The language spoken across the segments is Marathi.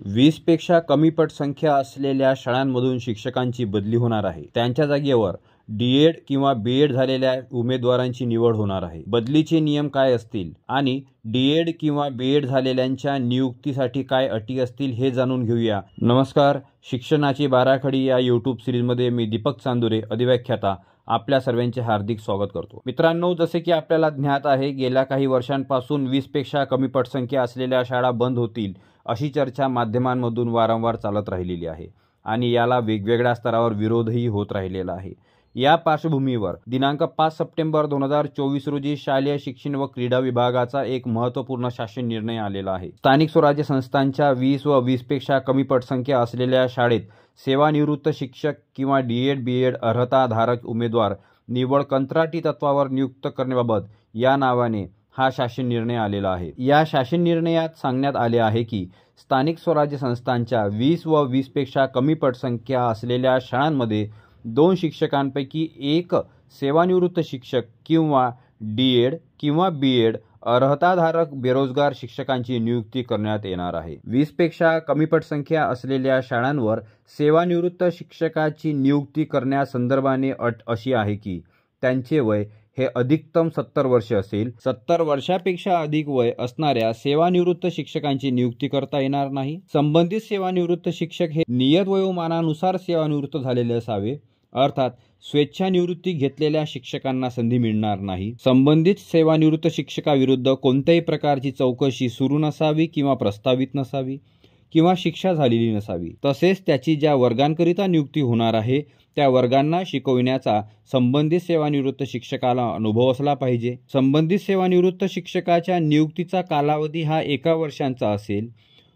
20 पेक्षा कमी पटसंख्या असलेल्या शाळांमधून शिक्षकांची बदली होणार आहे। त्यांच्या जागेवर डी.एड किंवा बी.एड झालेल्या उमेदवारांची निवड होणार आहे। बदलीचे नियम काय असतील आणि डी.एड किंवा बी.एड झालेल्यांच्या नियुक्तीसाठी काय अटी असतील हे जाणून घेऊया। नमस्कार, शिक्षणाची बाराखडी या यूट्यूब सिरीजमध्ये मी दीपक चांदुरे अधिव्याख्याता आपल्या सर्वांचे हार्दिक स्वागत करतो। मित्रांनो, जसे की आपल्याला ज्ञात आहे, गेल्या काही वर्षांपासून 20 पेक्षा कमी पटसंख्या असलेल्या शाळा बंद होतील अशी चर्चा माध्यमांमधून वारंवार चालत राहिलेली आहे आणि याला वेगवेगळ्या स्तरावर विरोधही होत राहिलेला आहे। या पार्श्वभूमीवर दिनांक 5 सप्टेंबर 2024 रोजी शालेय शिक्षण व क्रीडा विभागाचा एक महत्त्वपूर्ण शासन निर्णय आलेला आहे। स्थानिक स्वराज्य संस्थांच्या 20 व 20 पेक्षा कमी पटसंख्या असलेल्या शाळेत सेवानिवृत्त शिक्षक किंवा डी.एड बी.एड अर्हताधारक उमेदवार निवड कंत्राटी तत्वावर नियुक्त करण्याबाबत या नावाने हा शासन निर्णय आलेला आहे। या शासन निर्णयात सांगण्यात आले आहे की स्थानिक स्वराज्य संस्थांच्या 20 व 20 पेक्षा कमी पटसंख्या असलेल्या शाळांमध्ये 2 शिक्षकांपैकी एक सेवानिवृत्त शिक्षक किंवा डी.एड किंवा बी.एड अर्हताधारक बेरोजगार शिक्षकांची नियुक्ती करण्यात येणार आहे। 20 पेक्षा कमी पटसंख्या असलेल्या शाळांवर सेवानिवृत्त शिक्षकाची नियुक्ती करण्यासंदर्भाने अट अशी आहे की त्यांचे वय हे अधिकतम 70 वर्ष असेल। 70 वर्षापेक्षा अधिक वय असणाऱ्या सेवानिवृत्त शिक्षकांची नियुक्ती करता येणार नाही। संबंधित सेवानिवृत्त शिक्षक हे नियत वयोमानानुसार सेवानिवृत्त झालेले असावे, अर्थात स्वेच्छानिवृत्ती घेतलेल्या शिक्षकांना संधी मिळणार नाही। संबंधित सेवानिवृत्त शिक्षकाविरुद्ध कोणत्याही प्रकारची चौकशी सुरू नसावी किंवा प्रस्तावित नसावी किंवा शिक्षा झालेली नसावी। तसेच त्याची ज्या वर्गांकरिता नियुक्ती होणार आहे त्या वर्गांना शिकविण्याचा संबंधित सेवानिवृत्त शिक्षकाला अनुभव असला पाहिजे। संबंधित सेवानिवृत्त शिक्षकाच्या नियुक्तीचा कालावधी हा 1 वर्षांचा असेल।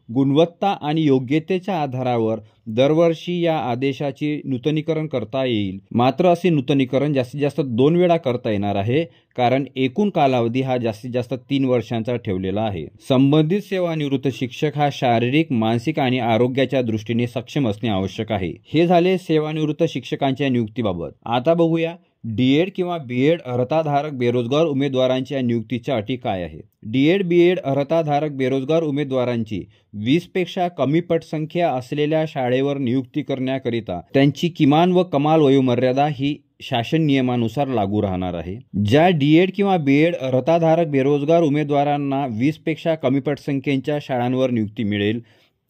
गुणवत्ता आणि योग्यतेच्या आधारावर दरवर्षी या आदेशाचे नूतनीकरण करता येईल। मात्र असे नूतनीकरण जास्तीत जास्त 2 वेळा करता येणार आहे, कारण एकूण कालावधी हा जास्तीत जास्त 3 वर्षांचा ठेवलेला आहे। संबंधित सेवानिवृत्त शिक्षक हा शारीरिक, मानसिक आणि आरोग्याच्या दृष्टीने सक्षम असणे आवश्यक आहे। हे झाले सेवानिवृत्त शिक्षकांच्या नियुक्तीबाबत। आता बघूया डी.एड किंवा बी.एड अर्हताधारक बेरोजगार उमेदवारांच्या नियुक्तीच्या अटी काय आहेत। डी.एड बी.एड अर्हताधारक बेरोजगार उमेदवारांची 20 पेक्षा कमी पटसंख्या असलेल्या शाळेवर नियुक्ती करण्याकरिता त्यांची किमान व कमाल वयोमर्यादा ही शासन नियमानुसार लागू राहणार आहे। ज्या डी.एड किंवा बी.एड अर्हताधारक बेरोजगार उमेदवारांना 20 पेक्षा कमी पटसंख्येच्या शाळांवर नियुक्ती मिळेल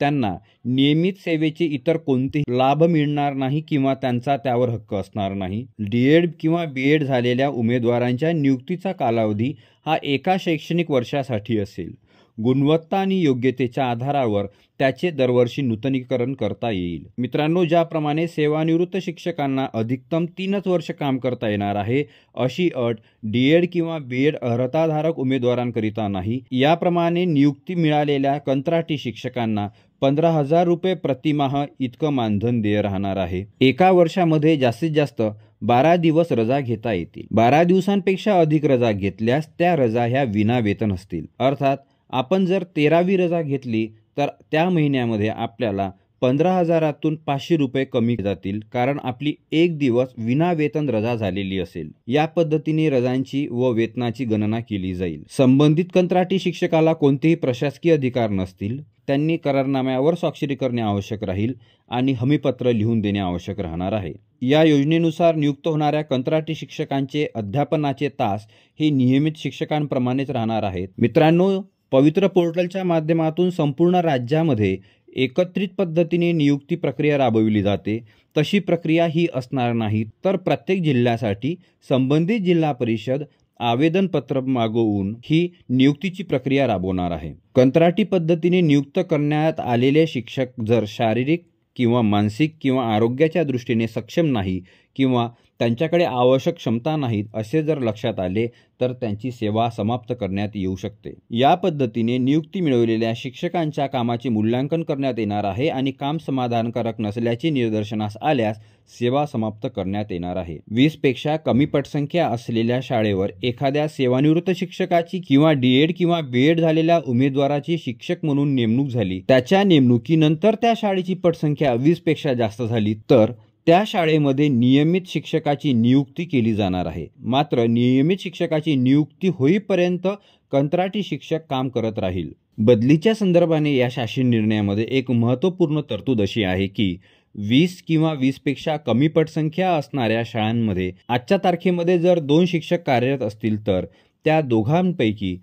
त्यांना नियमित सेवेचे इतर कोणतेही लाभ मिळणार नाही किंवा त्यांचा त्यावर हक्क असणार नाही। डी.एड किंवा बी.एड झालेल्या उमेदवारांच्या नियुक्तीचा कालावधी हा 1 शैक्षणिक वर्षासाठी असेल। गुणवत्ता आणि योग्यतेच्या आधारावर त्याचे दरवर्षी नूतनीकरण करता येईल। मित्रांनो, ज्याप्रमाणे सेवानिवृत्त शिक्षकांना अधिकतम 3 वर्ष काम करता येणार आहे अशी अट डी.एड किंवा बी.एड अर्हताधारक उमेदवारांकरिता नाही। याप्रमाणे नियुक्ती मिळालेल्या कंत्राटी शिक्षकांना 15,000 रुपये प्रतिमाह इतकं मानधन देय राहणार आहे। 1 वर्षामध्ये जास्तीत जास्त 12 दिवस रजा घेता येतील। 12 दिवसांपेक्षा अधिक रजा घेतल्यास त्या रजा ह्या विनावेतन असतील। अर्थात आपण जर 13वी रजा घेतली तर त्या महिन्यामध्ये आपल्याला 15,000तून 500 रुपये कमी जातील, कारण आपली 1 दिवस विनावेतन रजा झालेली असेल। या पद्धतीने रजांची व वेतनाची गणना केली जाईल। संबंधित कंत्राटी शिक्षकाला कोणतेही प्रशासकीय अधिकार नसतील। त्यांनी करारनाम्यावर स्वाक्षरी करणे आवश्यक राहील आणि हमीपत्र लिहून देणे आवश्यक राहणार आहे। या योजनेनुसार नियुक्त होणाऱ्या कंत्राटी शिक्षकांचे अध्यापनाचे तास हे नियमित शिक्षकांप्रमाणेच राहणार आहेत। मित्रांनो, पवित्र पोर्टलच्या माध्यमातून संपूर्ण राज्यामध्ये एकत्रित पद्धतीने नियुक्ती प्रक्रिया राबविली जाते। तशी प्रक्रिया ही असणार नाही, तर प्रत्येक जिल्ह्यासाठी संबंधित जिल्हा परिषद आवेदनपत्र मागवून ही नियुक्तीची प्रक्रिया राबवणार आहे। कंत्राटी पद्धतीने नियुक्त करण्यात आलेले शिक्षक जर शारीरिक किंवा मानसिक किंवा आरोग्याच्या दृष्टीने सक्षम नाही किंवा त्यांच्याकडे आवश्यक क्षमता नाहीत असे जर लक्षात आले तर त्यांची सेवा समाप्त करण्यात येऊ शकते। या पद्धतीने नियुक्ती मिळवलेल्या शिक्षकांच्या कामाचे मूल्यांकन करण्यात येणार आहे आणि काम समाधानकारक नसल्याचे निदर्शनास आल्यास सेवा समाप्त करण्यात येणार आहे। 20 पेक्षा कमी पटसंख्या असलेल्या शाळेवर एखाद्या सेवानिवृत्त शिक्षकाची किंवा डी.एड किंवा बी.एड झालेल्या उमेदवाराची शिक्षक म्हणून नेमणूक झाली, त्याच्या नेमणुकीनंतर त्या शाळेची पटसंख्या 20 पेक्षा जास्त झाली तर त्या शाळेमध्ये नियमित शिक्षकाची नियुक्ती केली जाणार आहे। मात्र नियमित शिक्षकाची नियुक्ती होईपर्यंत कंत्राटी शिक्षक काम करत राहील। बदलीच्या संदर्भाने या शासन निर्णयामध्ये एक महत्त्वपूर्ण तरतूद अशी आहे की 20 किंवा 20पेक्षा कमी पटसंख्या असणाऱ्या शाळांमध्ये आजच्या तारखेमध्ये जर 2 शिक्षक कार्यरत असतील तर त्या दोघांपैकी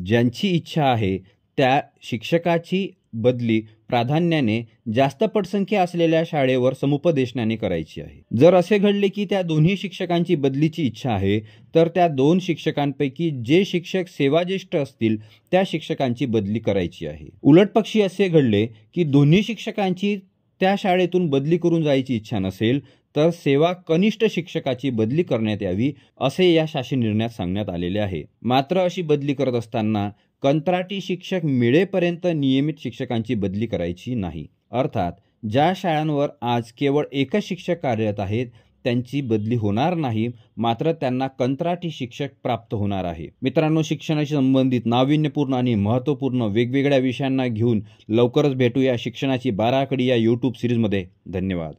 ज्यांची इच्छा आहे त्या शिक्षकाची बदली प्राधान्याने जास्त पटसंख्या असलेल्या शाळेवर समुपदेशनाने करायची आहे. जर असे घडले की त्या दोन्ही शिक्षकांची बदलीची इच्छा आहे तर त्या 2 शिक्षकांपैकी जे शिक्षक सेवाज्येष्ठ असतील त्या शिक्षकांची बदली करायची आहे. उलटपक्षी असे घडले की दोन्ही शिक्षकांची त्या शाळेतून बदली करून जायची इच्छा नसेल तर सेवा कनिष्ठ शिक्षकाची बदली करण्यात यावी असे या शासन निर्णयात सांगण्यात आलेले आहे. मात्र अशी बदली करत असताना कंत्राटी शिक्षक मिळेपर्यंत नियमित शिक्षकांची बदली करायची नाही. अर्थात ज्या शाळांवर आज केवळ एकच शिक्षक कार्यरत आहेत त्यांची बदली होणार नाही, मात्र त्यांना कंत्राटी शिक्षक प्राप्त होणार आहे. मित्रांनो, शिक्षणाशी संबंधित नाविन्यपूर्ण आणि महत्त्वपूर्ण वेगवेगळ्या विषयांना घेऊन लवकरच भेटूया शिक्षणाची 12 आकडी या यूट्यूब सिरीजमध्ये. धन्यवाद.